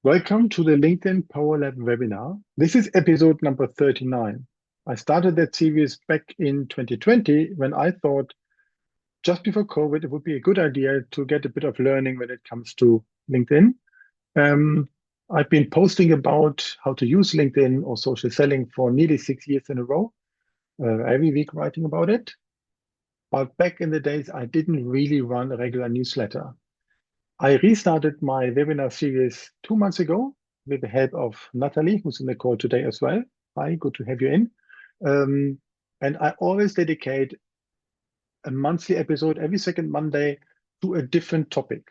Welcome to the LinkedIn Power Lab webinar. This is episode number 39. I started that series back in 2020 when I thought just before COVID, it would be a good idea to get a bit of learning when it comes to LinkedIn. I've been posting about how to use LinkedIn or social selling for nearly 6 years in a row, every week writing about it. But back in the days, I didn't really run a regular newsletter. I restarted my webinar series 2 months ago with the help of Natalie, who's in the call today as well. Hi, good to have you in. And I always dedicate a monthly episode every second Monday to a different topic,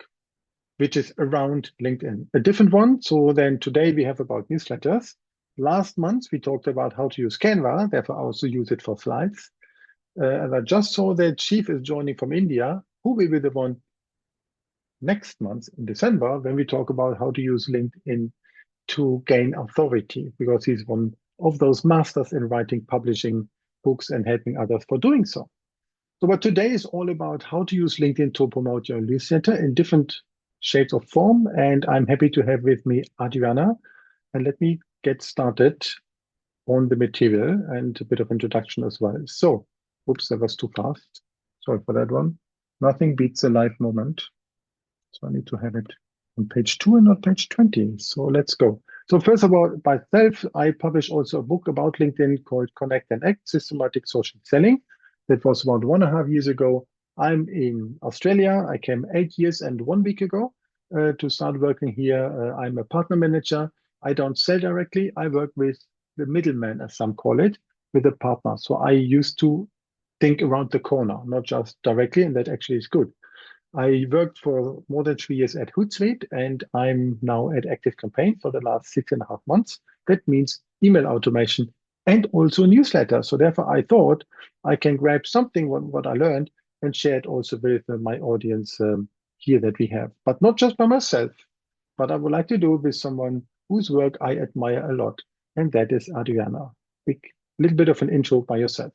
which is around LinkedIn. A different one. So then today we have about newsletters. Last month we talked about how to use Canva. Therefore, I also use it for slides. And I just saw that Chief is joining from India, who will be the one next month in December when we talk about how to use LinkedIn to gain authority, because he's one of those masters in writing, publishing books and helping others for doing so. So but today is all about how to use LinkedIn to promote your newsletter in different shapes of form. And I'm happy to have with me Adriana. And let me get started on the material and a bit of introduction as well. So, oops, that was too fast. Sorry for that one. Nothing beats a live moment. So I need to have it on page 2 and not page 20. So let's go. So first of all, myself, I published also a book about LinkedIn called Connect and Act, Systematic Social Selling. That was about 1.5 years ago. I'm in Australia. I came 8 years and 1 week ago to start working here. I'm a partner manager. I don't sell directly. I work with the middleman, as some call it, with a partner. So I used to think around the corner, not just directly, and that actually is good. I worked for more than 3 years at Hootsuite, and I'm now at ActiveCampaign for the last 6.5 months. That means email automation and also newsletter. So therefore, I thought I can grab something what I learned and share it also with my audience here that we have, but not just by myself, but I would like to do it with someone whose work I admire a lot, and that is Adriana. Big little bit of an intro by yourself.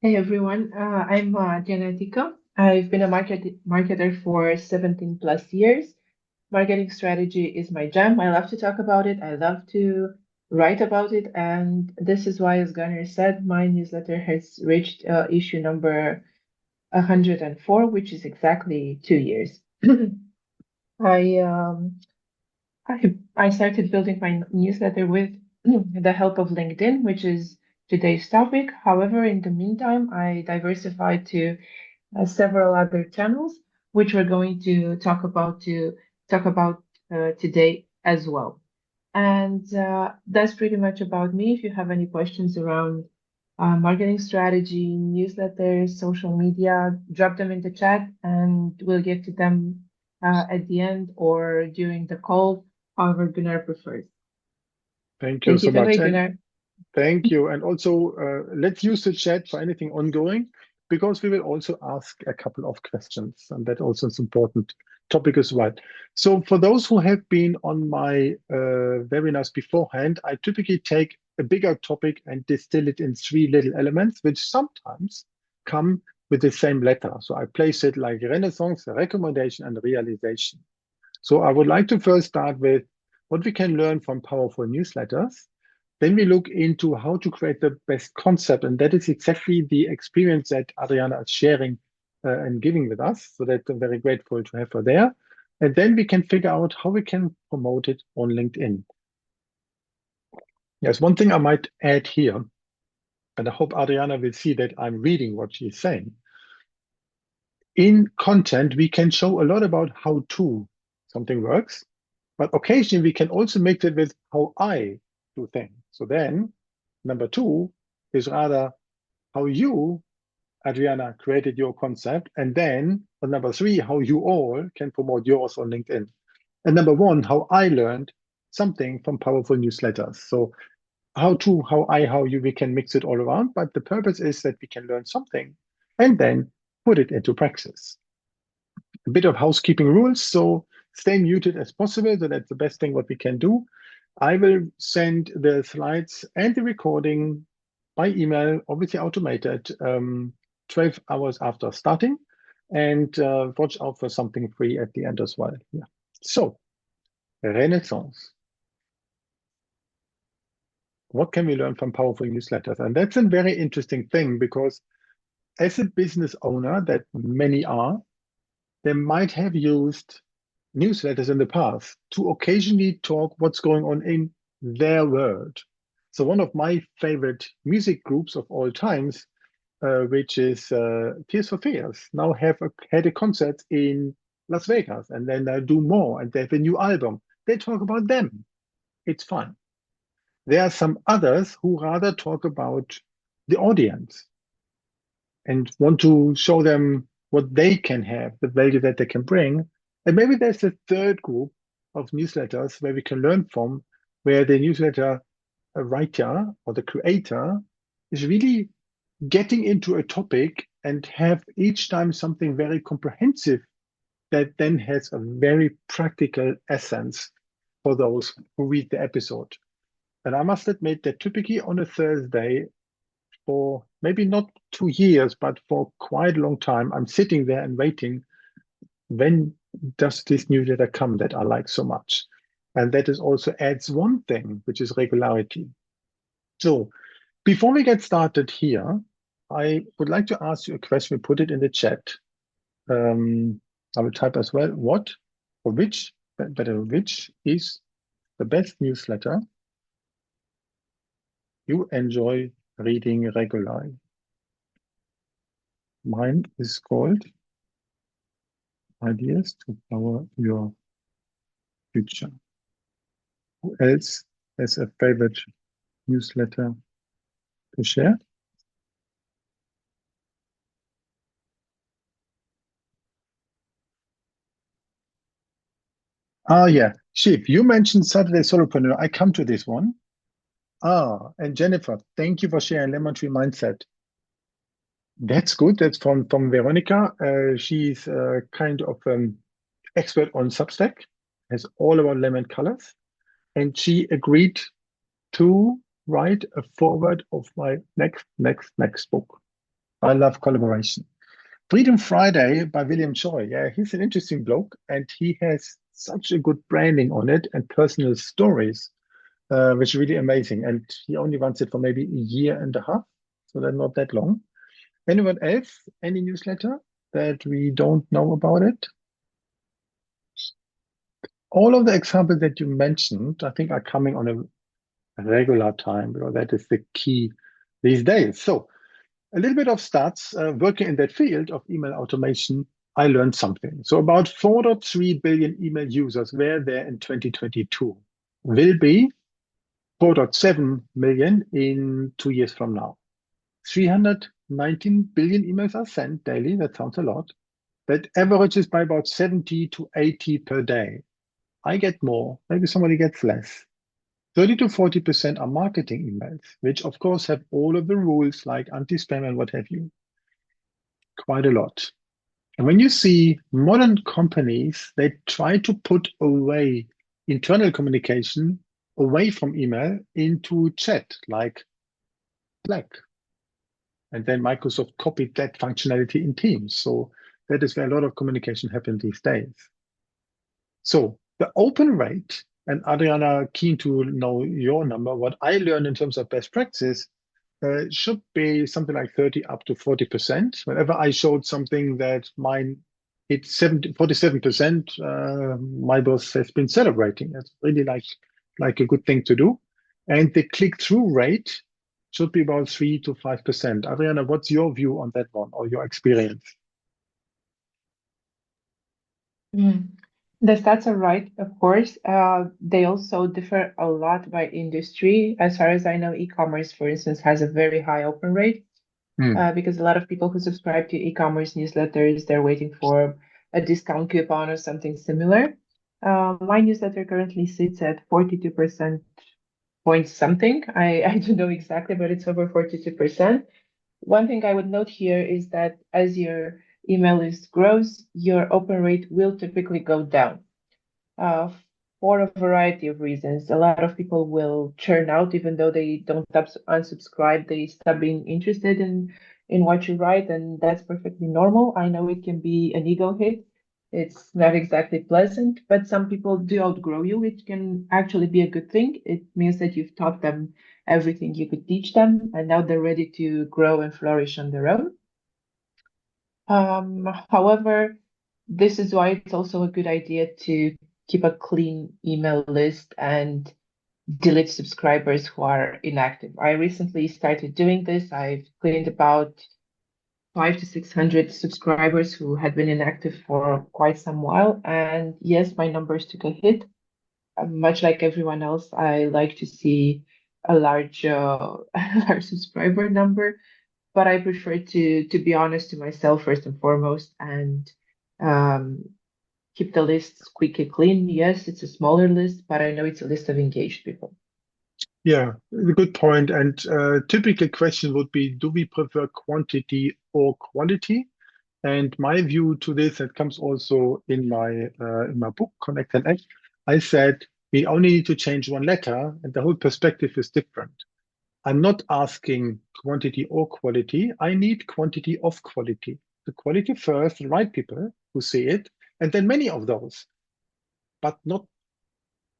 Hey everyone, I'm Diana. I've been a marketer for 17 plus years. Marketing strategy is my jam. I love to talk about it. I love to write about it. And this is why, as Gunnar said, my newsletter has reached issue number 104, which is exactly 2 years. I, um, I started building my newsletter with the help of LinkedIn, which is today's topic. However, in the meantime, I diversified to several other channels, which we're going to talk about today as well. And that's pretty much about me. If you have any questions around marketing strategy, newsletters, social media, drop them in the chat, and we'll get to them at the end or during the call, however Gunnar prefers. Thank you Take so it away, much. Gunnar. Thank you. And also, let's use the chat for anything ongoing, because we will also ask a couple of questions, and that also is important topic as well. So for those who have been on my webinars beforehand, I typically take a bigger topic and distill it in 3 little elements, which sometimes come with the same letter. So I place it like Renaissance, recommendation, and realization. So I would like to first start with what we can learn from powerful newsletters. Then we look into how to create the best concept. And that is exactly the experience that Adriana is sharing and giving with us. So that I'm very grateful to have her there. And then we can figure out how we can promote it on LinkedIn. Yes, one thing I might add here, and I hope Adriana will see that I'm reading what she's saying. In content, we can show a lot about how to something works, but occasionally we can also mix it with how I do things. So then number 2 is rather how you, Adriana, created your concept. And then number 3, how you all can promote yours on LinkedIn. And number 1, how I learned something from powerful newsletters. So how to, how I, how you, we can mix it all around. But the purpose is that we can learn something and then put it into practice. A bit of housekeeping rules. So stay muted as possible. So that's the best thing what we can do. I will send the slides and the recording by email, obviously automated, 12 hours after starting. And watch out for something free at the end as well. Yeah. So, Renaissance. What can we learn from powerful newsletters? And that's a very interesting thing because as a business owner, that many are, they might have used newsletters in the past to occasionally talk what's going on in their world. So one of my favorite music groups of all times, which is Tears for Fears, now had a concert in Las Vegas, and then they do more, and they have a new album. They talk about them. It's fun. There are some others who rather talk about the audience and want to show them what they can have, the value that they can bring. And maybe there's a third group of newsletters where we can learn from, where the newsletter writer or the creator is really getting into a topic and have each time something very comprehensive that then has a very practical essence for those who read the episode. And I must admit that typically on a Thursday, for maybe not 2 years, but for quite a long time, I'm sitting there and waiting. When does this newsletter come that I like so much? And that is also adds one thing, which is regularity. So before we get started here, I would like to ask you a question. We put it in the chat. I will type as well, what or which, better, which is the best newsletter you enjoy reading regularly? Mine is called Ideas to Power Your Future. Who else has a favorite newsletter to share? Ah, yeah. Shiv, you mentioned Saturday Solopreneur. I come to this one. Ah, and Jennifer, thank you for sharing Lemon Tree Mindset. That's good. That's from Veronica. She's kind of expert on Substack, has all about lemon colors, and she agreed to write a foreword of my next book. I love collaboration. Freedom Friday by William Choi. Yeah, he's an interesting bloke, and he has such a good branding on it and personal stories, which is really amazing. And he only runs it for maybe a year and a half, so they're not that long. Anyone else? Any newsletter that we don't know about it? All of the examples that you mentioned, I think, are coming on a regular time because that is the key these days. So a little bit of stats, working in that field of email automation, I learned something. So about 4.3 billion email users were there in 2022, will be 4.7 million in 2 years from now. 319 billion emails are sent daily. That sounds a lot. That averages by about 70 to 80 per day. I get more, maybe somebody gets less. 30 to 40% are marketing emails, which of course have all of the rules like anti-spam and what have you. Quite a lot. And when you see modern companies, they try to put away internal communication away from email into chat, like Slack. And then Microsoft copied that functionality in Teams. So that is where a lot of communication happens these days. So the open rate, and Adriana, keen to know your number, what I learned in terms of best practice should be something like 30 up to 40%. Whenever I showed something that mine hit 47%, my boss has been celebrating. That's really like a good thing to do. And the click-through rate should be about 3 to 5%. Adriana, what's your view on that one or your experience? Mm. The stats are right, of course. They also differ a lot by industry. As far as I know, e-commerce, for instance, has a very high open rate because a lot of people who subscribe to e-commerce newsletters, they're waiting for a discount coupon or something similar. My newsletter currently sits at 42% point something. I don't know exactly, but it's over 42%. One thing I would note here is that as your email list grows, your open rate will typically go down uh, for a variety of reasons. A lot of people will churn out even though they don't unsubscribe. They stop being interested in what you write, and that's perfectly normal. I know it can be an ego hit. It's not exactly pleasant, but some people do outgrow you, which can actually be a good thing. It means that you've taught them everything you could teach them, and now they're ready to grow and flourish on their own. However, this is why it's also a good idea to keep a clean email list and delete subscribers who are inactive. I recently started doing this. I've cleaned about 500 to 600 subscribers who had been inactive for quite some while. And yes, my numbers took a hit. Much like everyone else, I like to see a large, a large subscriber number, but I prefer to be honest to myself first and foremost and um, keep the list squeaky clean. Yes, it's a smaller list, but I know it's a list of engaged people. Yeah, a good point. And typical question would be, do we prefer quantity or quality? And my view to this, that comes also in my book, Connect and Act. I said we only need to change one letter, and the whole perspective is different. I'm not asking quantity or quality. I need quantity of quality. The quality first, the right people who see it, and then many of those, but not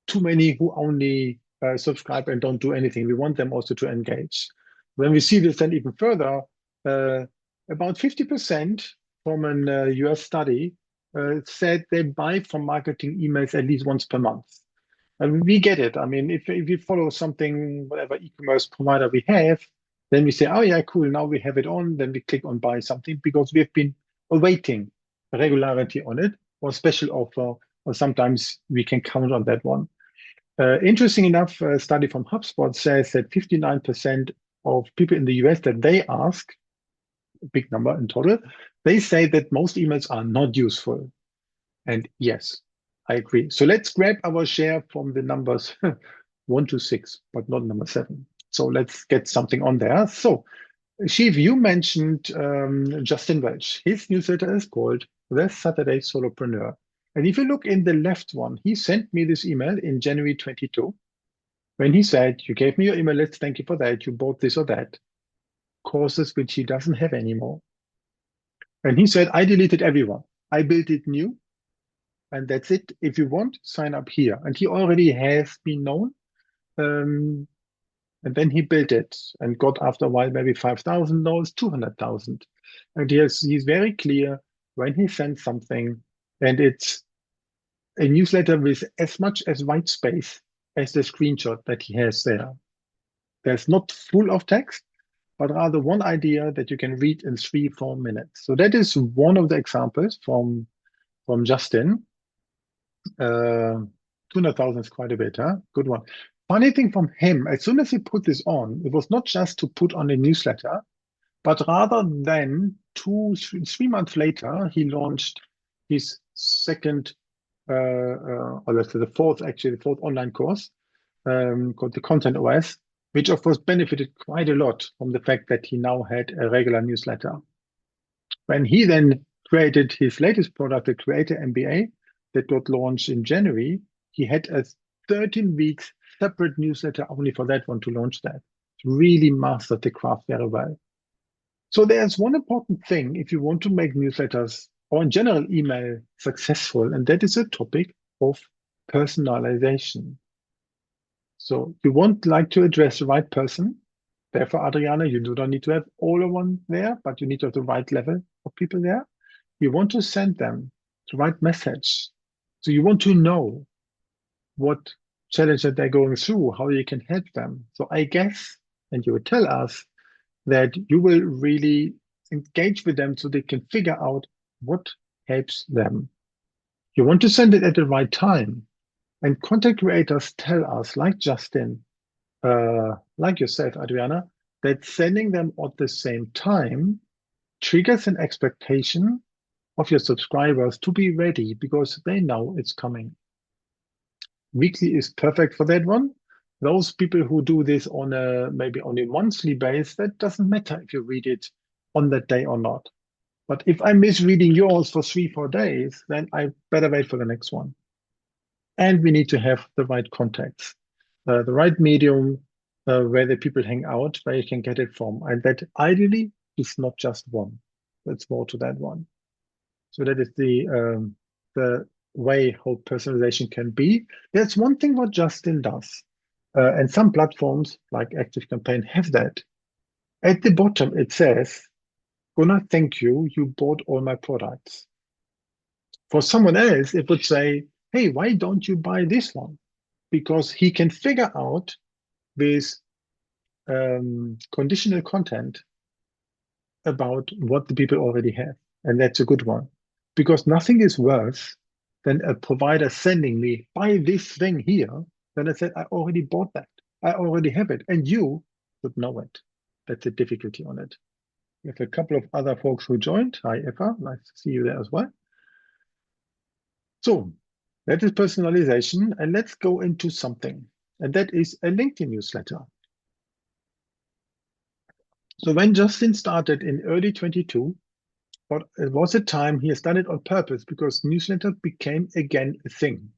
too many who only subscribe and don't do anything. We want them also to engage. When we see this then even further, uh, about 50% from an US study said they buy from marketing emails at least once per month. And we get it. I mean, if we follow something, whatever e-commerce provider we have, then we say, oh yeah, cool, now we have it on. Then we click on buy something because we have been awaiting regularity on it or special offer, or sometimes we can count on that one. Interesting enough, a study from HubSpot says that 59% of people in the US that they ask, a big number in total, they say that most emails are not useful. And yes, I agree. So let's grab our share from the numbers 1 to 6, but not number 7. So let's get something on there. So, Shiv, you mentioned Justin Welch. His newsletter is called The Saturday Solopreneur. And if you look in the left one, he sent me this email in January 22 when he said, you gave me your email list, thank you for that. You bought this or that. Courses which he doesn't have anymore. And he said, I deleted everyone. I built it new, and that's it. If you want, sign up here. And he already has been known. Um, and then he built it and got after a while maybe $5,000, 200,000. And he's very clear when he sends something, and it's a newsletter with as much as white space as the screenshot that he has there. There's not full of text, but rather one idea that you can read in 3 4 minutes. So that is one of the examples from Justin. 200,000 is quite a bit, huh? Good one. Funny thing from him, as soon as he put this on, it was not just to put on a newsletter, but rather than 3 months later, he launched his second, or let's say the fourth online course called the Content OS, which of course benefited quite a lot from the fact that he now had a regular newsletter. When he then created his latest product, the Creator MBA, that got launched in January, he had a 13 weeks separate newsletter only for that one to launch that. Really mastered the craft very well. So there's one important thing if you want to make newsletters or in general email successful, and that is a topic of personalization. So you want like to address the right person. Therefore, Adriana, you do not need to have all of one there, but you need to have the right level of people there. You want to send them the right message. So you want to know what challenge that they're going through, how you can help them. So I guess, and you will tell us that you will really engage with them so they can figure out what helps them. You want to send it at the right time. And content creators tell us, like Justin, like yourself, Adriana, that sending them at the same time triggers an expectation of your subscribers to be ready because they know it's coming. Weekly is perfect for that one. Those people who do this on a maybe on a monthly base, that doesn't matter if you read it on that day or not. But if I'm misreading yours for 3 4 days, then I better wait for the next one. And we need to have the right contacts, the right medium where the people hang out, where you can get it from. And that ideally is not just one. There's more to that one. So that is the way how personalization can be. There's one thing what Justin does, and some platforms like ActiveCampaign have that. At the bottom, it says, Gunnar, thank you. You bought all my products. For someone else, it would say, hey, why don't you buy this one? Because he can figure out with conditional content about what the people already have. And that's a good one. Because nothing is worse than a provider sending me, buy this thing here. Then I said, I already bought that. I already have it. And you should know it. That's the difficulty on it. We have a couple of other folks who joined. Hi, Eva. Nice to see you there as well. So that is personalization. And let's go into something. And that is a LinkedIn newsletter. So when Justin started in early 22, but it was a time he started on purpose because newsletter became again a thing.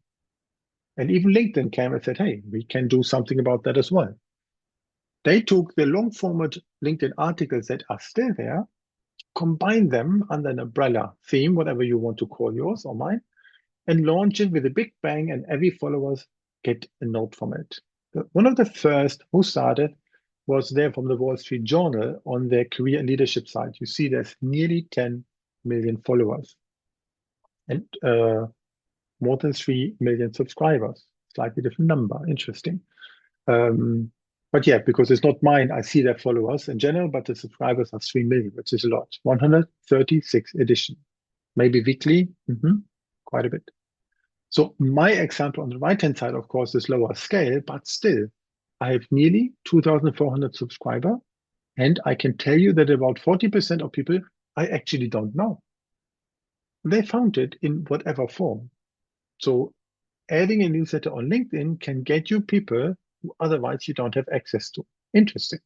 And even LinkedIn came and said, hey, we can do something about that as well. They took the long format LinkedIn articles that are still there, combine them under an umbrella theme, whatever you want to call yours or mine, and launch it with a big bang, and every followers get a note from it. One of the first who started was there from the Wall Street Journal on their career and leadership site. You see there's nearly 10 million followers and more than 3 million subscribers. Slightly different number, interesting. But yeah, because it's not mine, I see their followers in general, but the subscribers are 3 million, which is a lot. 136 edition, maybe weekly, quite a bit. So my example on the right-hand side, of course, is lower scale, but still, I have nearly 2,400 subscribers, and I can tell you that about 40% of people I actually don't know. They found it in whatever form. So adding a newsletter on LinkedIn can get you people who otherwise you don't have access to. Interesting.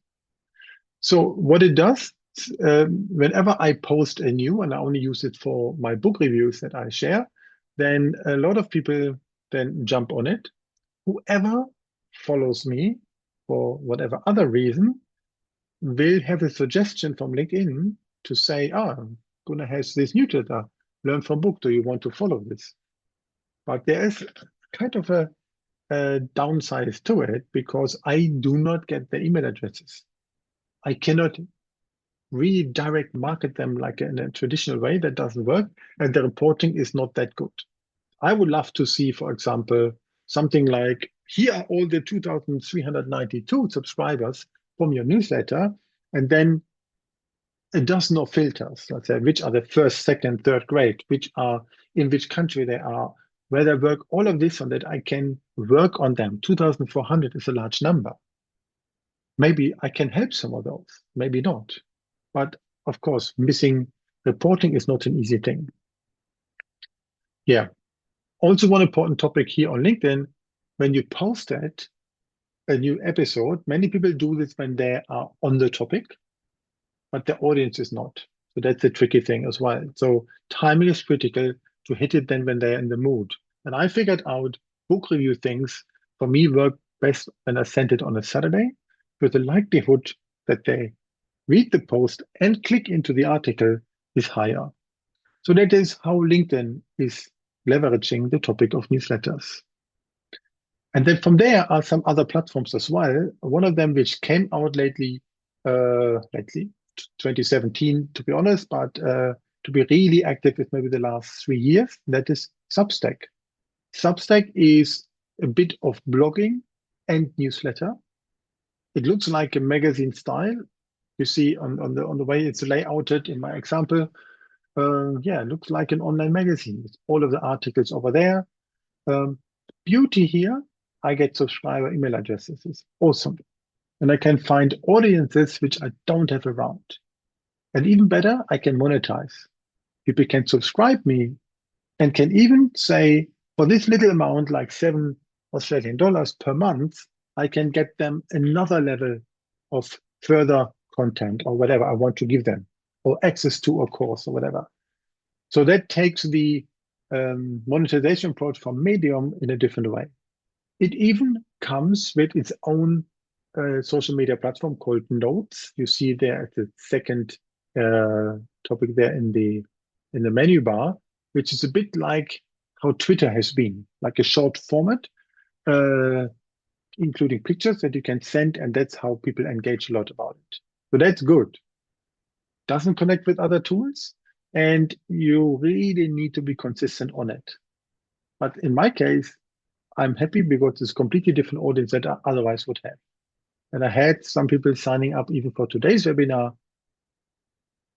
So what it does, whenever I post a new, and I only use it for my book reviews that I share, then a lot of people then jump on it. Whoever follows me for whatever other reason will have a suggestion from LinkedIn to say, Gunnar has this newsletter, learn from book. Do you want to follow this? But there is kind of a downside to it because I do not get the email addresses. I cannot really direct market them like in a traditional way. That doesn't work. And the reporting is not that good. I would love to see, for example, something like, here are all the 2,392 subscribers from your newsletter, and then a dozen of filters, let's say, which are the first, second, third grade, which are in which country they are, where they work, all of this, so that I can work on them. 2,400 is a large number. Maybe I can help some of those, maybe not. But of course, missing reporting is not an easy thing. Yeah. Also, one important topic here on LinkedIn, when you post that, a new episode, many people do this when they are on the topic, but the audience is not. So that's a tricky thing as well. So timing is critical to hit it then when they're in the mood. And I figured out book review things for me work best when I send it on a Saturday, because the likelihood that they read the post and click into the article is higher. So that is how LinkedIn is leveraging the topic of newsletters. And then from there are some other platforms as well. One of them which came out lately, 2017, to be honest, but to be really active is maybe the last 3 years. That is Substack. Substack is a bit of blogging and newsletter. It looks like a magazine style. You see on the way it's layouted in my example. Yeah, it looks like an online magazine with all of the articles over there. Beauty here, I get subscriber email addresses. It's awesome. And I can find audiences which I don't have around. And even better, I can monetize. People can subscribe me and can even say, for this little amount, like $7 per month, I can get them another level of further content or whatever I want to give them, or access to a course or whatever. So that takes the monetization approach from Medium in a different way. It even comes with its own social media platform called Notes. You see there at the second topic there in the menu bar, which is a bit like how Twitter has been, like a short format, uh, including pictures that you can send, and that's how people engage a lot about it. So that's good. Doesn't connect with other tools, and you really need to be consistent on it. But in my case, I'm happy because it's a completely different audience that I otherwise would have. And I had some people signing up even for today's webinar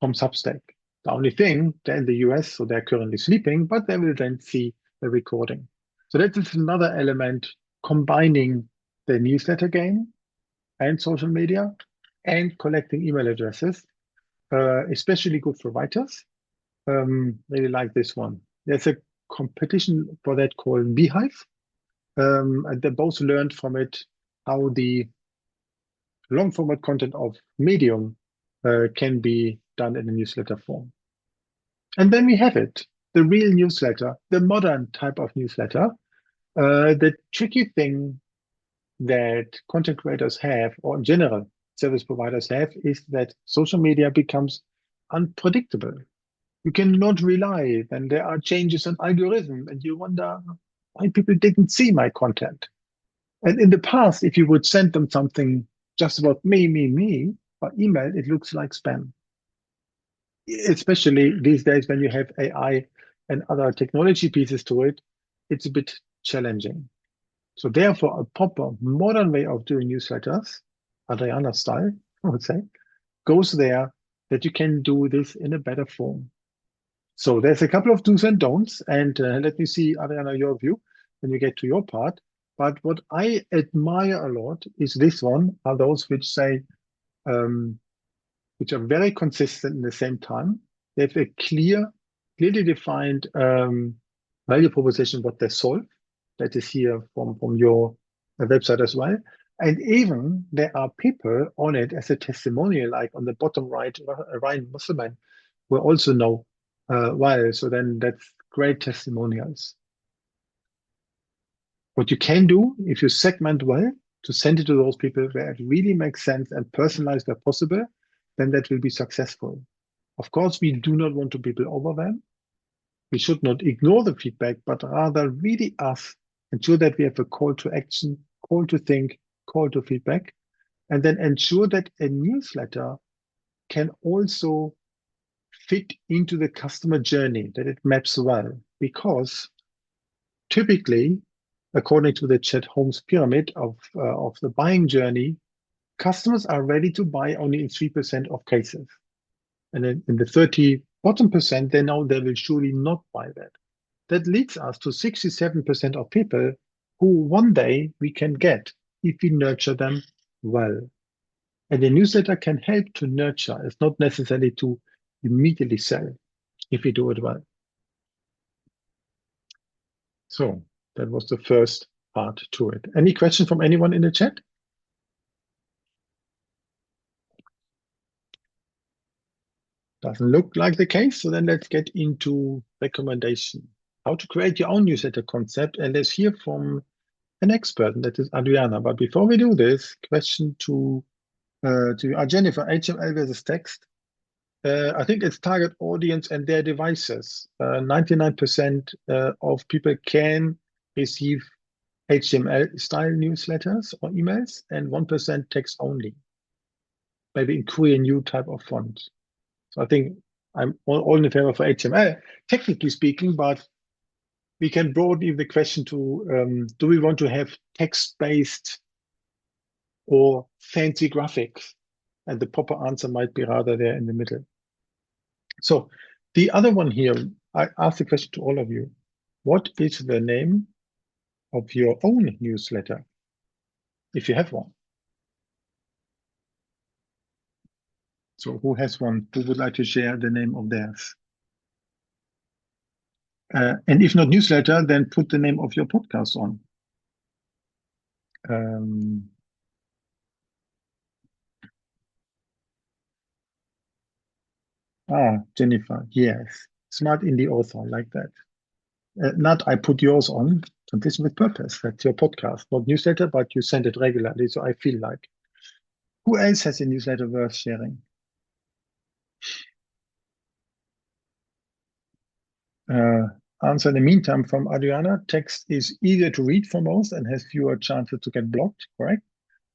from Substack. The only thing, they're in the US, so they're currently sleeping, but they will then see the recording. So that is another element combining the newsletter game and social media and collecting email addresses, especially good for writers. Really like this one. There's a competition for that called Beehive. And they both learned from it how the long format content of Medium can be done in a newsletter form. And then we have it, the real newsletter, the modern type of newsletter. The tricky thing that content creators have, or in general, service providers have, is that social media becomes unpredictable. You cannot rely, then there are changes in algorithm, and you wonder why people didn't see my content. And in the past, if you would send them something just about me, by email, it looks like spam. Especially these days when you have AI and other technology pieces to it, it's a bit challenging. So therefore, a proper modern way of doing newsletters, Adriana style, I would say, goes there that you can do this in a better form. So there's a couple of do's and don'ts, and let me see, Adriana, your view when you get to your part. But what I admire a lot is this one, are those which say, which are very consistent in the same time. They have a clearly defined value proposition, what they solve. That is here from your website as well. And even there are people on it as a testimonial, like on the bottom right, Ryan Musselman, who also know well. So then that's great testimonials. What you can do if you segment well to send it to those people where it really makes sense and personalized where possible, then that will be successful. Of course, we do not want to people overwhelm. We should not ignore the feedback, but rather really ensure that we have a call to action, call to think, call to feedback, and then ensure that a newsletter can also fit into the customer journey, that it maps well. Because typically, according to the Chet Holmes pyramid of the buying journey, customers are ready to buy only in 3% of cases. And then in the 30 bottom percent, they know they will surely not buy that. That leads us to 67% of people who one day we can get if we nurture them well. And the newsletter can help to nurture. It's not necessarily to immediately sell if we do it well. So that was the first part to it. Any question from anyone in the chat? Doesn't look like the case. So then let's get into recommendation. How to create your own newsletter concept. And let's hear from an expert, and that is Adriana. But before we do this, question to Jennifer, HTML versus text. I think it's target audience and their devices. 99% of people can receive HTML style newsletters or emails, and 1% text only, maybe in Korean new type of font. So I think I'm all in favor for HTML, technically speaking, but we can broaden even the question to, do we want to have text-based or fancy graphics? And the proper answer might be rather there in the middle. So the other one here, I asked the question to all of you. What is the name of your own newsletter, if you have one? So who has one? Who would like to share the name of theirs? And if not newsletter, then put the name of your podcast on. Jennifer, yes. Smart indie author, like that. Not I put yours on, Transition with Purpose. That's your podcast, not newsletter, but you send it regularly, so I feel like. Who else has a newsletter worth sharing? Answer in the meantime from Adriana. Text is easier to read for most and has fewer chances to get blocked, correct?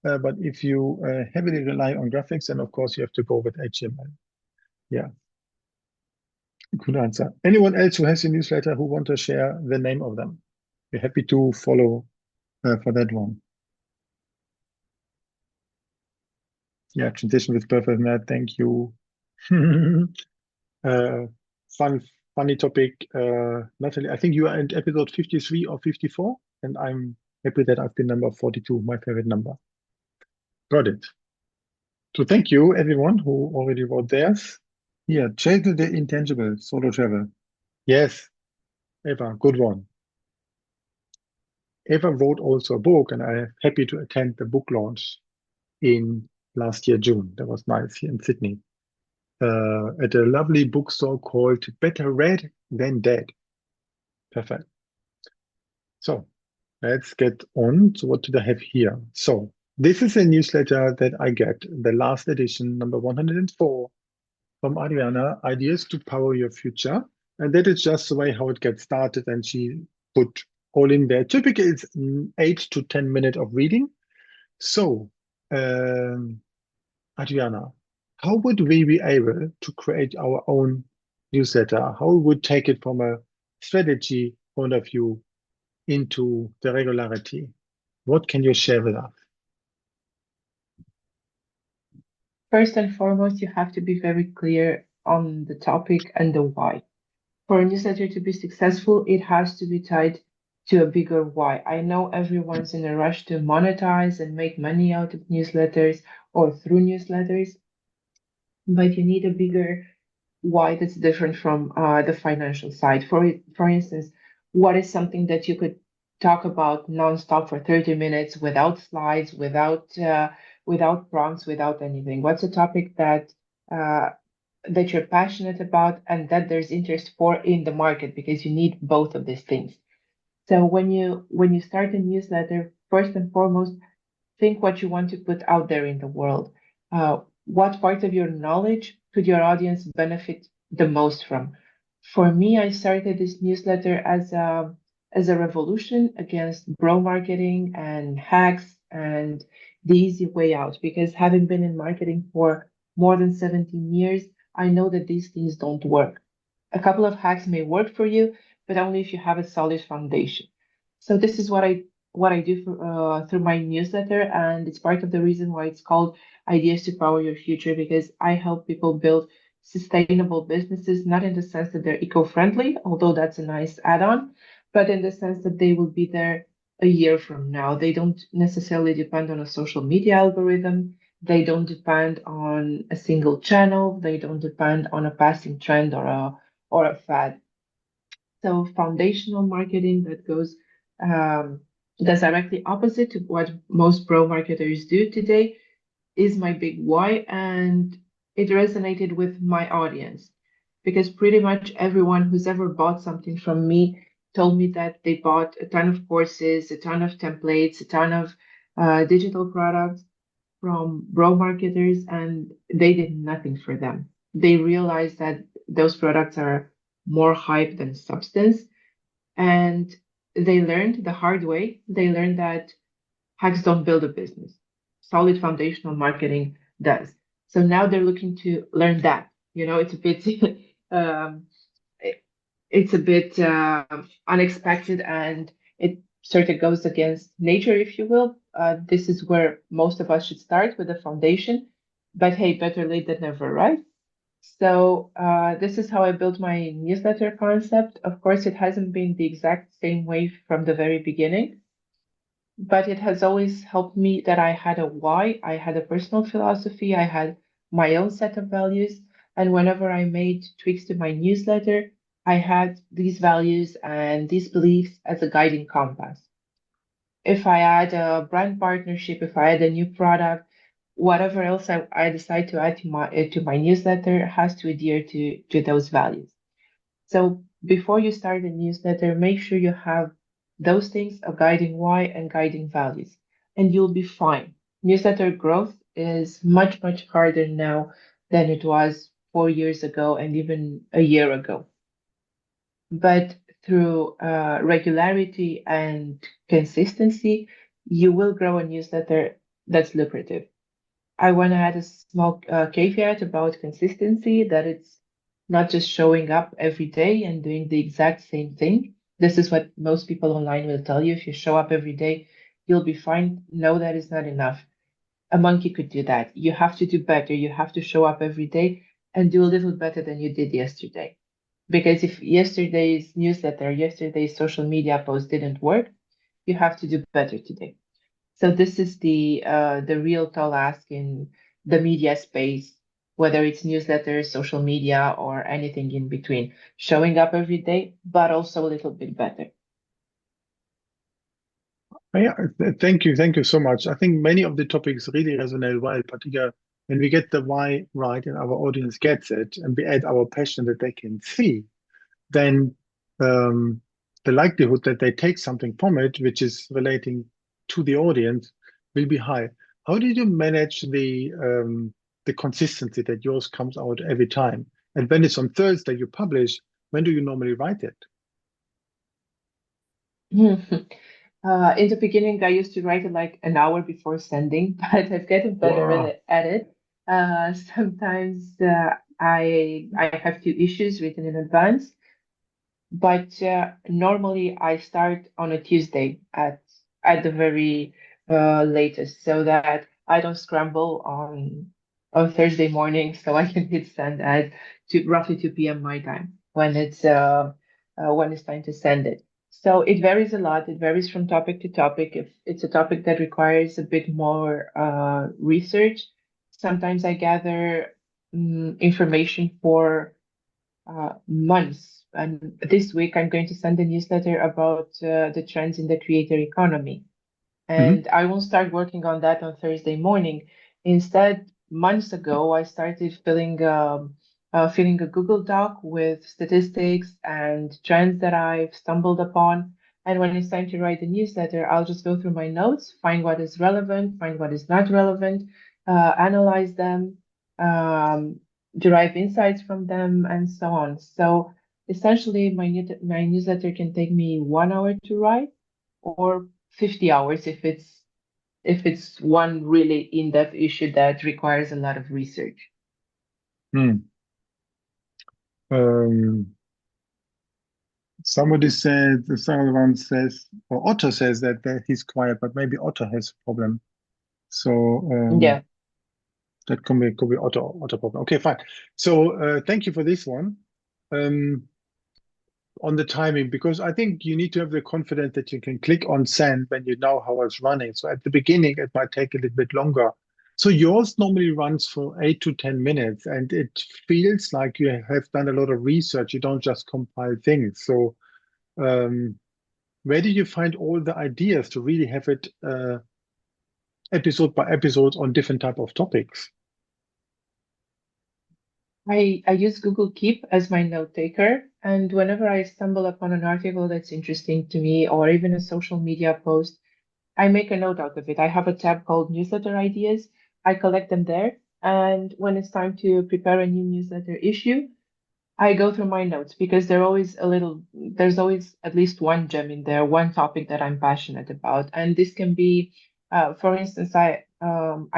But if you heavily rely on graphics, then of course you have to go with HTML. Yeah, good answer. Anyone else who has a newsletter who want to share the name of them? We're happy to follow for that one. Yeah, transition with perfect net. Thank you. uh, funny topic. Natalie, I think you are in episode 53 or 54, and I'm happy that I've been number 42, my favorite number. Got it. So thank you, everyone who already wrote theirs. Yeah, Chasing the Intangible, solo travel. Yes, Eva, good one. Eva wrote also a book, and I'm happy to attend the book launch in last year, June. That was nice here in Sydney. At a lovely bookstore called Better Read Than Dead. Perfect. So let's get on to what do I have here. So this is a newsletter that I get, the last edition, number 104, from Ariana, Ideas to Power Your Future. And that is just the way how it gets started. And she put all in there. Typically, it's 8 to 10 minutes of reading. So, Adriana, how would we be able to create our own newsletter? How we would take it from a strategy point of view into the regularity? What can you share with us? First and foremost, you have to be very clear on the topic and the why. For a newsletter to be successful, it has to be tied to a bigger why. I know everyone's in a rush to monetize and make money out of newsletters or through newsletters, but you need a bigger why that's different from the financial side. For instance, what is something that you could talk about nonstop for 30 minutes without slides, without prompts, without anything? What's a topic uh, that you're passionate about and that there's interest for in the market, because you need both of these things. So when you start a newsletter, first and foremost, think what you want to put out there in the world. What part of your knowledge could your audience benefit the most from? For me, I started this newsletter as a revolution against bro marketing and hacks and the easy way out. Because having been in marketing for more than 17 years, I know that these things don't work. A couple of hacks may work for you, but only if you have a solid foundation. So this is what I do through my newsletter, and it's part of the reason why it's called Ideas to Power Your Future, because I help people build sustainable businesses, not in the sense that they're eco-friendly, although that's a nice add-on, but in the sense that they will be there a year from now. They don't necessarily depend on a social media algorithm. They don't depend on a single channel. They don't depend on a passing trend or a fad. So foundational marketing that goes that's directly opposite to what most pro marketers do today is my big why, and it resonated with my audience because pretty much everyone who's ever bought something from me told me that they bought a ton of courses, a ton of templates, a ton of digital products from bro marketers, and they did nothing for them. They realized that those products are more hype than substance, and they learned the hard way. They learned that hacks don't build a business. Solid foundational marketing does. So now they're looking to learn that. It's a bit um, it's a bit unexpected, and it sort of goes against nature, if you will. This is where most of us should start with a foundation. But hey, better late than never, right? So this is how I built my newsletter concept. Of course, it hasn't been the exact same way from the very beginning, but it has always helped me that I had a why, I had a personal philosophy, I had my own set of values. And whenever I made tweaks to my newsletter, I had these values and these beliefs as a guiding compass. If I add a brand partnership, if I add a new product, whatever else I decide to add to my newsletter has to adhere to those values. So before you start a newsletter, make sure you have those things, a guiding why and guiding values, and you'll be fine. Newsletter growth is much, much harder now than it was 4 years ago and even a year ago. but through regularity and consistency, you will grow a newsletter that's lucrative. I want to add a small caveat about consistency, that it's not just showing up every day and doing the exact same thing. This is what most people online will tell you. If you show up every day, you'll be fine. No, that is not enough. A monkey could do that. You have to do better. You have to show up every day and do a little better than you did yesterday. Because if yesterday's newsletter, yesterday's social media post didn't work, you have to do better today. So this is the real tall ask in the media space, whether it's newsletters, social media, or anything in between. Showing up every day, but also a little bit better. Yeah, thank you so much. I think many of the topics really resonate well, particularly when we get the why right and our audience gets it, and we add our passion that they can see, then um, the likelihood that they take something from it, which is relating to the audience, will be high. How did you manage the consistency that yours comes out every time? And when it's on Thursday you publish, when do you normally write it? In the beginning, I used to write it like an hour before sending, but I've gotten better Wow. at it. Sometimes I have few issues written in advance, but normally I start on a Tuesday at the very latest, so that I don't scramble on Thursday morning, so I can hit send at roughly 2 p.m. my time when it's time to send it. So it varies a lot. It varies from topic to topic. If it's a topic that requires a bit more research, sometimes I gather information for months. And this week, I'm going to send a newsletter about the trends in the creator economy. Mhm. And I won't start working on that on Thursday morning. Instead, months ago, I started filling a Google Doc with statistics and trends that I've stumbled upon. And when it's time to write the newsletter, I'll just go through my notes, find what is relevant, find what is not relevant, analyze them, um, derive insights from them, and so on. So essentially, my newsletter can take me 1 hour to write, or 50 hours if it's one really in-depth issue that requires a lot of research. Hmm. Um, Somebody said, someone says, or Otto says that he's quiet, but maybe Otto has a problem. So Yeah. that could be Otto problem. Okay, fine. So thank you for this one. Um, on the timing, because I think you need to have the confidence that you can click on send when you know how it's running. So at the beginning, it might take a little bit longer. So yours normally runs for 8 to 10 minutes, and it feels like you have done a lot of research. You don't just compile things. So um, where do you find all the ideas to really have it episode by episode on different type of topics? I use Google Keep as my note taker, and whenever I stumble upon an article that's interesting to me or even a social media post, I make a note out of it. I have a tab called newsletter ideas. I collect them there, and when it's time to prepare a new newsletter issue, I go through my notes because there's always at least one gem in there, one topic that I'm passionate about. And this can be, for instance, I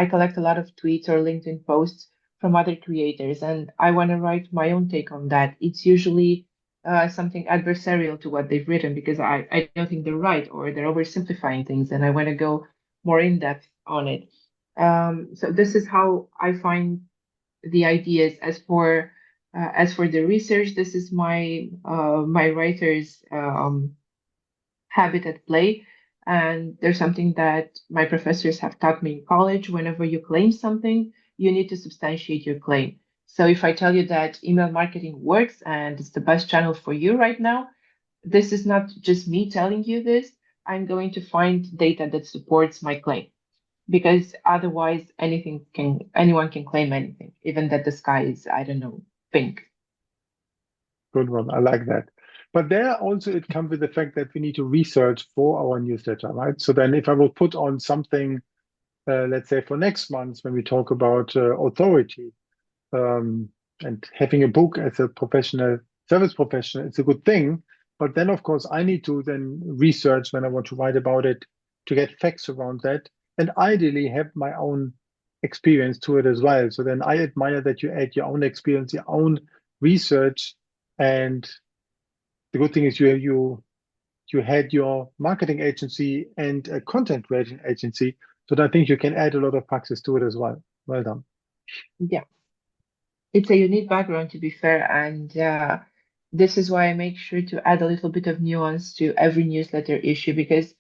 collect a lot of tweets or LinkedIn posts from other creators, and I want to write my own take on that. It's usually something adversarial to what they've written because I don't think they're right or they're oversimplifying things, and I want to go more in depth on it. So this is how I find the ideas. As for the research, this is my writer's habit at play, and there's something that my professors have taught me in college. Whenever you claim something, you need to substantiate your claim. So if I tell you that email marketing works and it's the best channel for you right now, this is not just me telling you this. I'm going to find data that supports my claim, because otherwise anyone can claim anything, even that the sky is, I don't know, pink. Good one. I like that. But there also it comes with the fact that we need to research for our newsletter, right? So then if I will put on something, let's say for next month when we talk about authority, um, and having a book as a professional service professional, it's a good thing. But then, of course, I need to then research when I want to write about it to get facts around that, and ideally have my own experience to it as well. So then I admire that you add your own experience, your own research, and the good thing is you had your marketing agency and a content creation agency. So I think you can add a lot of praxis to it as well. Well done. Yeah, it's a unique background to be fair, and this is why I make sure to add a little bit of nuance to every newsletter issue because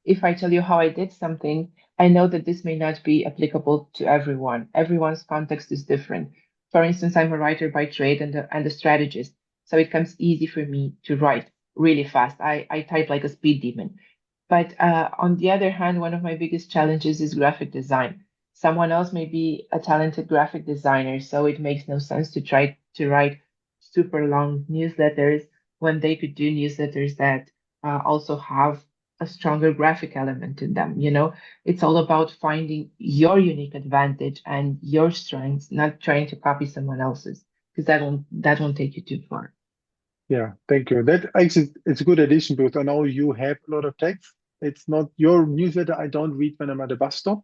if I tell you how I did something, I know that this may not be applicable to everyone. Everyone's context is different. For instance, I'm a writer by trade and a strategist, so it comes easy for me to write really fast. I type like a speed demon. But on the other hand, one of my biggest challenges is graphic design. Someone else may be a talented graphic designer, so it makes no sense to try to write super long newsletters when they could do newsletters that also have a stronger graphic element in them. It's all about finding your unique advantage and your strengths, not trying to copy someone else's, because that won't take you too far. Yeah, thank you. That actually it's a good addition because I know you have a lot of text. It's not your newsletter. I don't read when I'm at a bus stop,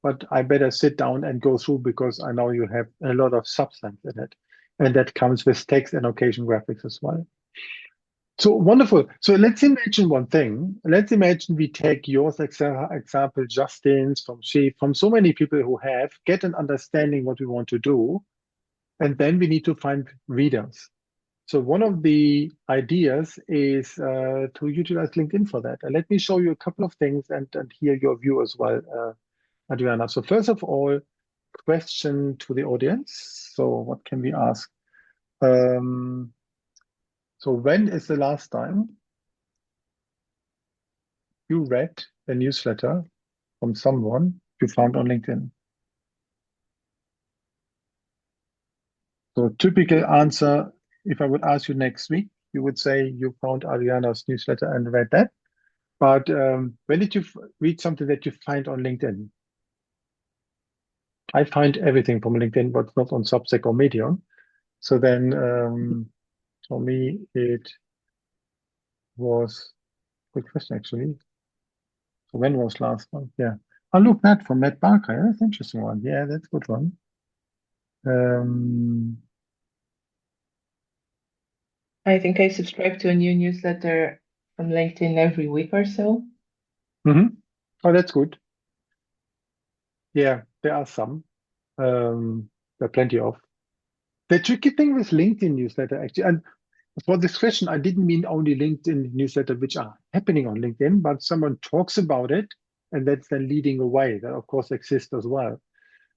but I better sit down and go through because I know you have a lot of substance in it. And that comes with text and occasion graphics as well. So wonderful. So let's imagine one thing. Let's imagine we take yours example, Justin's, from She, from so many people who have, get an understanding what we want to do, and then we need to find readers. So one of the ideas is to utilize LinkedIn for that. And let me show you a couple of things and hear your view as well, Adriana. So first of all, question to the audience. So what can we ask? So when is the last time you read a newsletter from someone you found on LinkedIn? So typical answer, if I would ask you next week, you would say you found Adriana's newsletter and read that. But when did you read something that you find on LinkedIn? I find everything from LinkedIn, but not on Substack or Medium. So then for me, it was a good question, actually. So when was last one? Yeah. Oh, look, Matt from Matt Barker. Yeah, that's an interesting one. Yeah, that's a good one. I think I subscribe to a new newsletter from LinkedIn every week or so. Oh, that's good. Yeah, there are some. There are plenty of. The tricky thing with LinkedIn newsletter, actually, and for this question, I didn't mean only LinkedIn newsletter, which are happening on LinkedIn, but someone talks about it, and that's then leading away. That, of course, exists as well.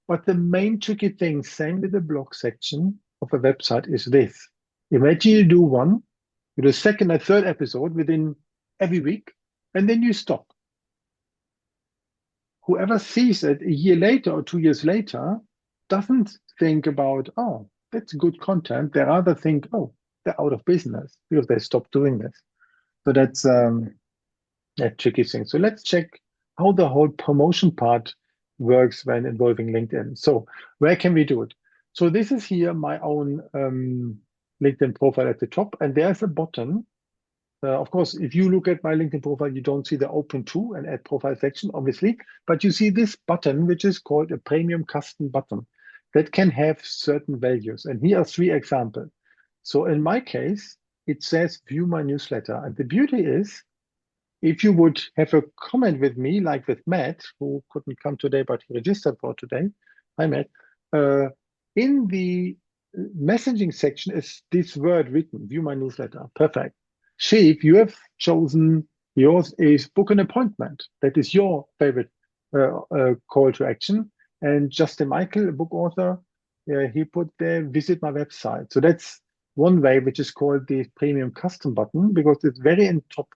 But the main tricky thing, same with the blog section of a website, is this. Imagine you do one, you do a second or third episode within every week, and then you stop. Whoever sees it a year later or 2 years later doesn't think about, oh, that's good content. They rather think, oh, they're out of business because they stopped doing this. So that's a tricky thing. So let's check how the whole promotion part works when involving LinkedIn. So where can we do it? So this is here my own LinkedIn profile at the top, and there's a button. Of course, if you look at my LinkedIn profile, you don't see the open to and add profile section, obviously, but you see this button, which is called a premium custom button that can have certain values. And here are 3 examples. So in my case, it says view my newsletter. And the beauty is, if you would have a comment with me, like with Matt, who couldn't come today, but he registered for today. Hi, Matt. In the messaging section is this word written, view my newsletter. Perfect. Shape, you have chosen yours is book an appointment. That is your favorite call to action. And Justin Michael, a book author, he put there, visit my website. So that's one way, which is called the premium custom button, because it's very in top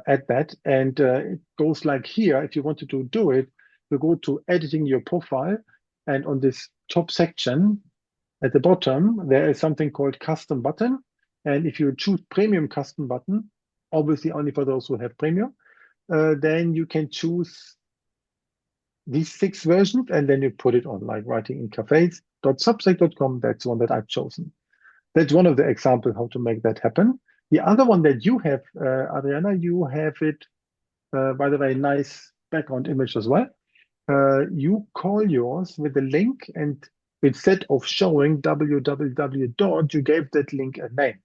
at that. And it goes like here. If you wanted to do it, you go to editing your profile. And on this top section at the bottom, there is something called custom button. And if you choose premium custom button, obviously only for those who have premium, then you can choose these 6 versions and then you put it on, like writing in cafes.substack.com. That's one that I've chosen. That's one of the examples how to make that happen. The other one that you have, Adriana, you have it, by the way, nice background image as well. You call yours with a link, and instead of showing www dot, you gave that link a name,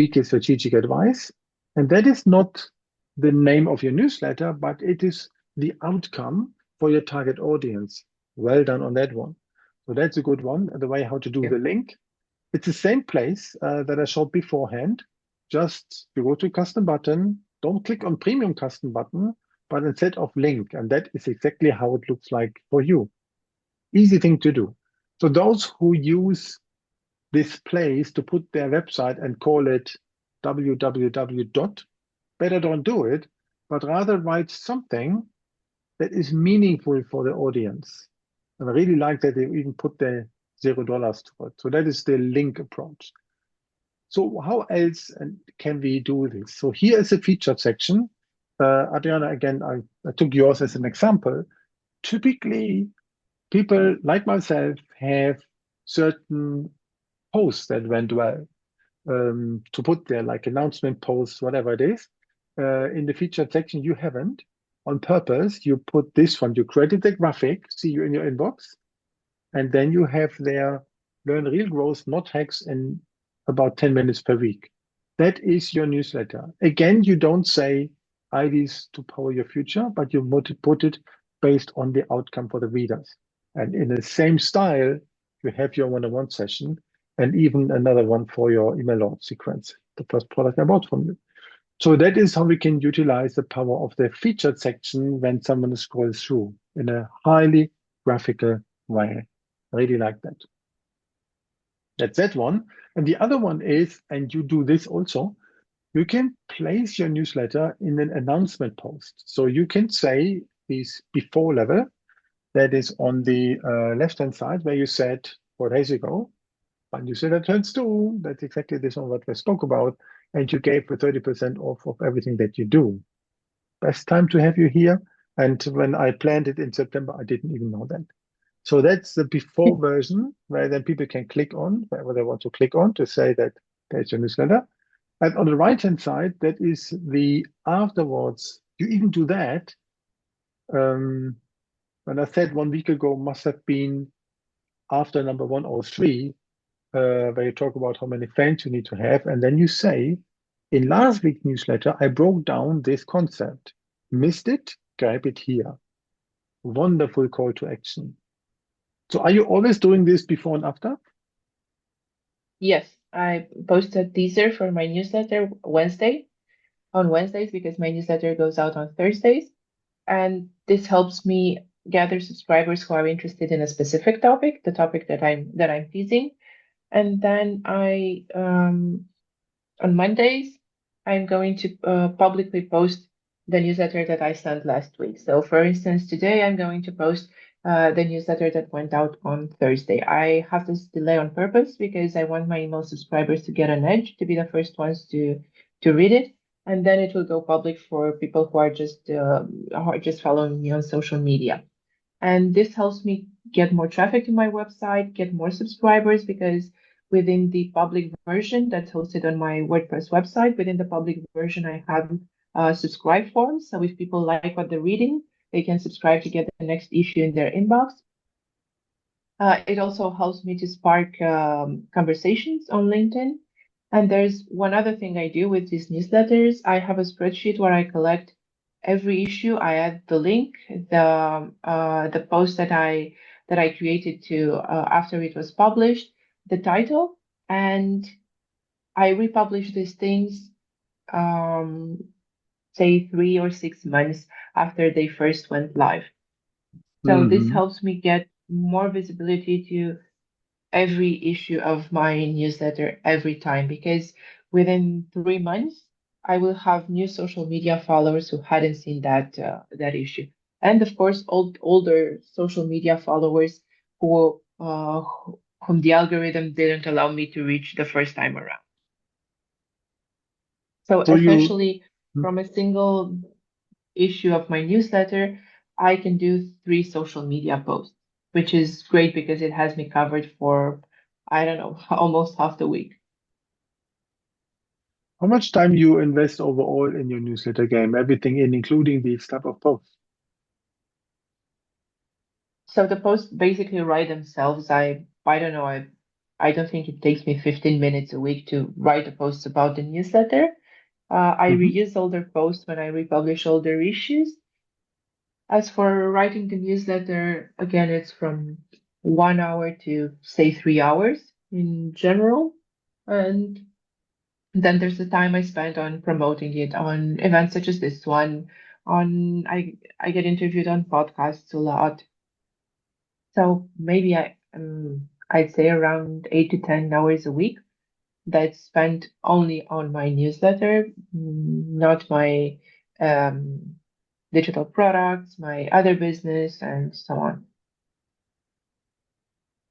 BK Strategic Advice. And that is not the name of your newsletter, but it is the outcome for your target audience. Well done on that one. So that's a good one. The way how to do the link. It's the same place that I showed beforehand. Just you go to custom button, don't click on premium custom button, but instead of link. And that is exactly how it looks like for you. Easy thing to do. So those who use this place to put their website and call it www dot, better don't do it, but rather write something that is meaningful for the audience. And I really like that they even put their $0 to it. So that is the link approach. So how else can we do this? So here is a featured section. Adriana, again, I took yours as an example. Typically, people like myself have certain posts that went well to put there, like announcement posts, whatever it is. In the featured section, you haven't. On purpose, you put this one. You created the graphic, see you in your inbox, and then you have there learn real growth, not hacks, in about 10 minutes per week. That is your newsletter. Again, you don't say ideas to power your future, but you put it based on the outcome for the readers. And in the same style, you have your one-on-one session and even another one for your email launch sequence, the first product I bought from you. So that is how we can utilize the power of the featured section when someone scrolls through in a highly graphical way. I really like that. That's that one. And the other one is, and you do this also, you can place your newsletter in an announcement post. So you can say this before level that is on the left-hand side where you said 4 days ago, my newsletter turns two. That's exactly this one what we spoke about. And you gave the 30% off of everything that you do. Best time to have you here. And when I planned it in September, I didn't even know that. So that's the before version where then people can click on wherever they want to click on to say that there's your newsletter. And on the right-hand side, that is the afterwards. You even do that. When I said 1 week ago must have been after number 103, where you talk about how many fans you need to have. And then you say, in last week's newsletter, I broke down this concept. Missed it? Grab it here. Wonderful call to action. So are you always doing this before and after? Yes, I post a teaser for my newsletter on Wednesdays because my newsletter goes out on Thursdays. And this helps me gather subscribers who are interested in a specific topic, the topic that I'm teasing. And then on Mondays, I'm going to publicly post the newsletter that I sent last week. So, for instance, today I'm going to post the newsletter that went out on Thursday. I have this delay on purpose because I want my email subscribers to get an edge, to be the first ones to read it, and then it will go public for people who are just following me on social media. And this helps me get more traffic to my website, get more subscribers, because within the public version that's hosted on my WordPress website, within the public version, I have subscribe forms. So if people like what they're reading, they can subscribe to get the next issue in their inbox. It also helps me to spark conversations on LinkedIn. And there's one other thing I do with these newsletters. I have a spreadsheet where I collect every issue. I add the link, the post that I created to after it was published, the title, and I republish these things, say 3 or 6 months after they first went live. So this helps me get more visibility to every issue of my newsletter every time, because within 3 months I will have new social media followers who hadn't seen that issue, and of course older social media followers whom the algorithm didn't allow me to reach the first time around. So So you, essentially, from a single issue of my newsletter, I can do 3 social media posts, which is great because it has me covered for, I don't know, almost half the week. How much time you invest overall in your newsletter game, everything in, including these type of posts? So the posts basically write themselves. I don't know, I don't think it takes me 15 minutes a week to write a post about the newsletter. I Hmm. reuse older posts when I republish older issues. As for writing the newsletter, again, it's from 1 hour to say 3 hours in general. And then there's the time I spent on promoting it on events such as this one. On I get interviewed on podcasts a lot. So maybe I'd say around 8 to 10 hours a week that's spent only on my newsletter, not my um, digital products, my other business, and so on.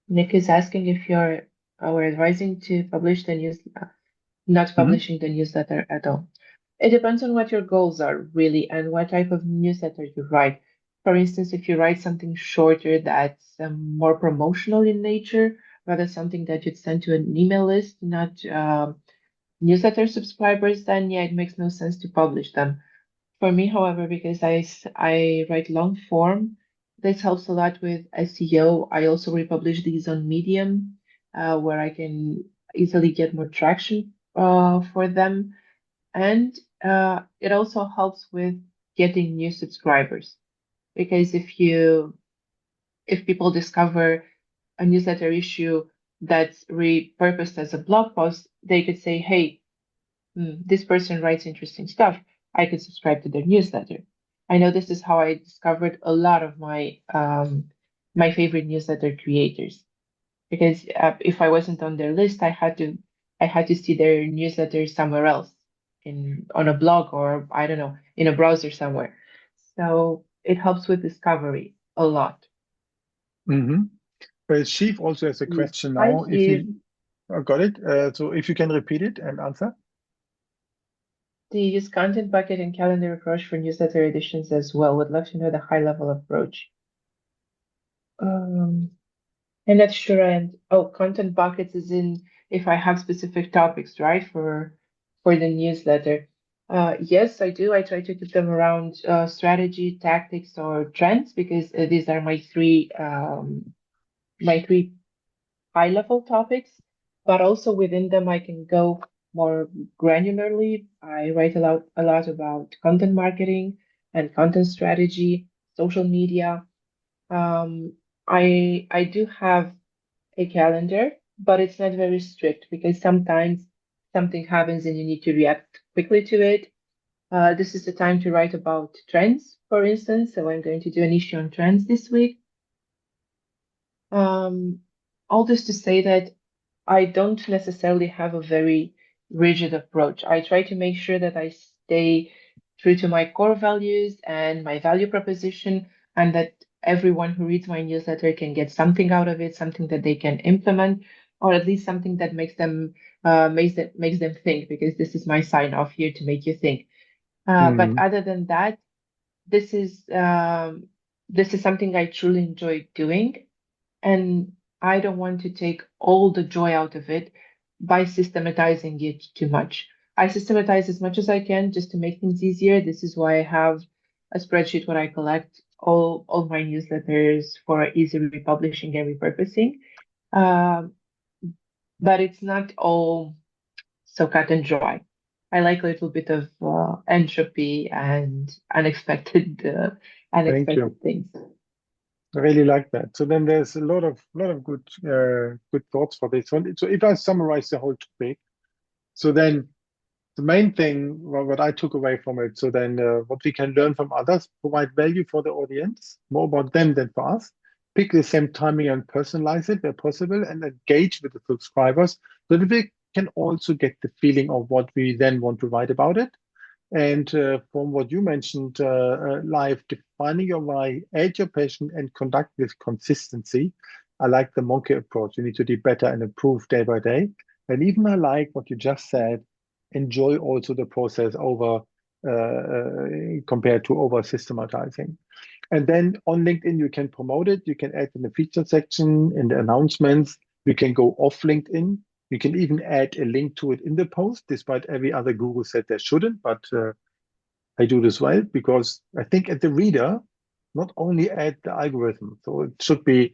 Nick is asking if you're we're advising to publish the news, not Hmm. publishing the newsletter at all. It depends on what your goals are, really, and what type of newsletter you write. For instance, if you write something shorter that's more promotional in nature, rather something that you'd send to an email list, not newsletter subscribers, then yeah, it makes no sense to publish them. For me, however, because I write long form, this helps a lot with SEO. I also republish these on Medium, where I can easily get more traction for them. And it also helps with getting new subscribers. Because if people discover a newsletter issue that's repurposed as a blog post, they could say, hey, this person writes interesting stuff. I could subscribe to their newsletter. I know this is how I discovered a lot of my favorite newsletter creators because if I wasn't on their list, I had to see their newsletter somewhere else in on a blog or I don't know in a browser somewhere. So it helps with discovery a lot. Hmm. But Chief also has a question Hi, now. If Steve. you got it, so if you can repeat it and answer. Do you use Content Bucket and Calendar approach for newsletter editions as well? Would love to know the high level approach. Um, I'm not sure. And oh, content buckets is in if I have specific topics, right, for the newsletter. Yes, I do. I try to keep them around strategy, tactics, or trends because these are my three high level topics. But also within them, I can go more granularly. I write a lot about content marketing and content strategy, social media. Um, I do have a calendar, but it's not very strict because sometimes something happens and you need to react quickly to it. This is the time to write about trends, for instance. So I'm going to do an issue on trends this week. Um, all this to say that I don't necessarily have a very rigid approach. I try to make sure that I stay true to my core values and my value proposition, and that everyone who reads my newsletter can get something out of it, something that they can implement, or at least something that makes them think, because this is my sign off here to make you think. But Hmm. other than that, this is um, this is something I truly enjoy doing, and I don't want to take all the joy out of it by systematizing it too much. I systematize as much as I can just to make things easier. This is why I have a spreadsheet where I collect all my newsletters for easy republishing and repurposing. Um, but it's not all so cut and dry. I like a little bit of entropy and Thank unexpected you. things. I really like that. So then there's a lot of good thoughts for this one. So if I summarize the whole topic, so then the main thing what I took away from it, so then what we can learn from others, provide value for the audience, more about them than for us. Pick the same timing and personalize it where possible, and engage with the subscribers so that we can also get the feeling of what we then want to write about it. And from what you mentioned, live, defining your why, add your passion, and conduct with consistency. I like the monkey approach. You need to do better and improve day by day. And even I like what you just said, enjoy also the process over compared to over systematizing. And then on LinkedIn, you can promote it. You can add in the feature section, in the announcements. You can go off LinkedIn. You can even add a link to it in the post, despite every other guru said they shouldn't, but I do this well because I think at the reader, not only at the algorithm. So it should be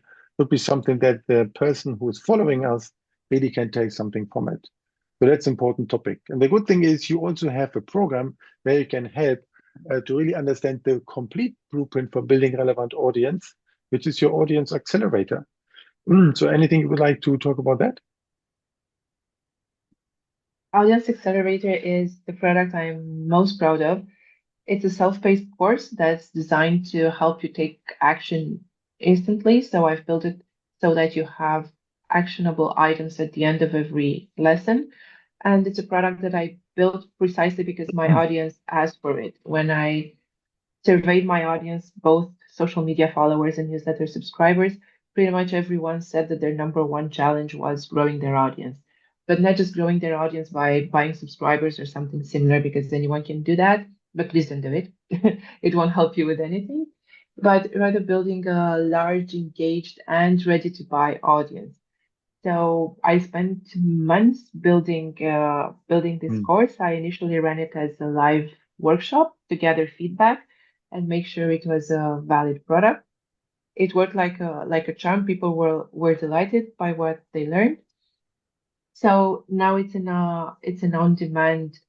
something that the person who's following us really can take something from it. So that's important topic. And the good thing is you also have a program where you can help to really understand the complete blueprint for building relevant audience, which is your audience accelerator. So anything you would like to talk about that? Audience Accelerator is the product I'm most proud of. It's a self-paced course that's designed to help you take action instantly. So I've built it so that you have actionable items at the end of every lesson. And it's a product that I built precisely because my audience asked for it. When I surveyed my audience, both social media followers and newsletter subscribers, pretty much everyone said that their number one challenge was growing their audience. But not just growing their audience by buying subscribers or something similar, because anyone can do that. But please don't do it. It won't help you with anything. But rather building a large, engaged, and ready to buy audience. So I spent months building this Mm. course. I initially ran it as a live workshop to gather feedback and make sure it was a valid product. It worked like a charm. People were delighted by what they learned. So now it's an on-demand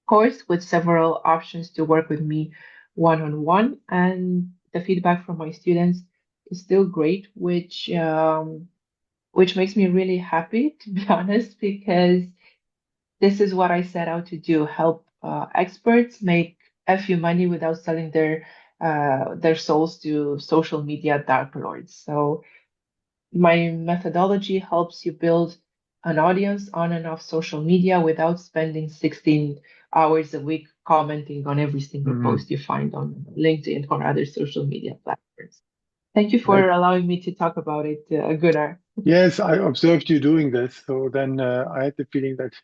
course with several options to work with me one-on-one, and the feedback from my students is still great, which makes me really happy, to be honest, because this is what I set out to do: help experts make a few money without selling their souls to social media dark lords. So my methodology helps you build an audience on and off social media without spending 16 hours a week commenting on every single Mhm. post you find on LinkedIn or other social media platforms. Thank you Right. for allowing me to talk about it, Gunnar. Yes, I observed you doing this. So then I had the feeling that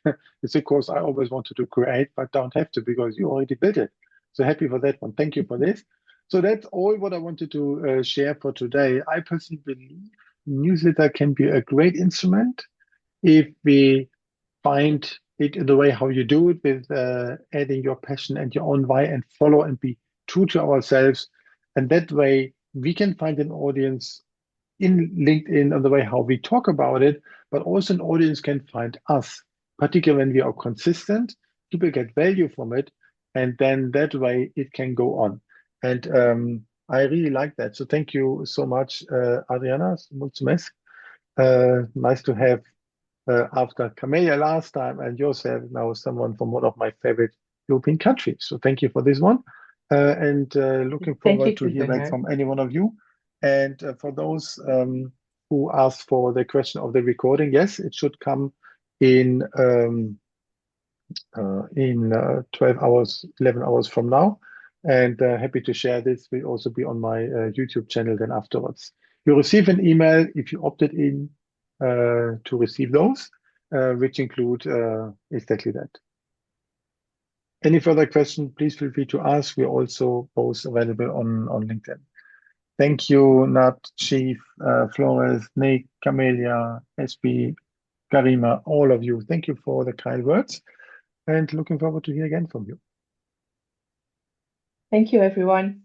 it's a course I always wanted to create, but don't have to because you already built it. So happy for that one. Thank you for this. So that's all what I wanted to share for today. I personally believe newsletter can be a great instrument if we find it in the way how you do it with adding your passion and your own why and follow and be true to ourselves. And that way we can find an audience in LinkedIn on the way how we talk about it, but also an audience can find us, particularly when we are consistent. People get value from it, and then that way it can go on. And I really like that. So thank you so much, Adriana. Mulțumesc. Nice to have after Camellia last time and yourself now someone from one of my favorite European countries. So thank you for this one. And looking Thank forward you, to hear back Gunnar. from any one of you. And for those who asked for the question of the recording, yes, it should come in 12 hours, 11 hours from now. And happy to share this. Will also be on my YouTube channel then afterwards. You'll receive an email if you opted in to receive those, which include exactly that. Any further question, please feel free to ask. We're also both available on LinkedIn. Thank you, Nat, Chief, Flores, Nick, Camelia, SB, Karima, all of you. Thank you for the kind words and looking forward to hear again from you. Thank you, everyone.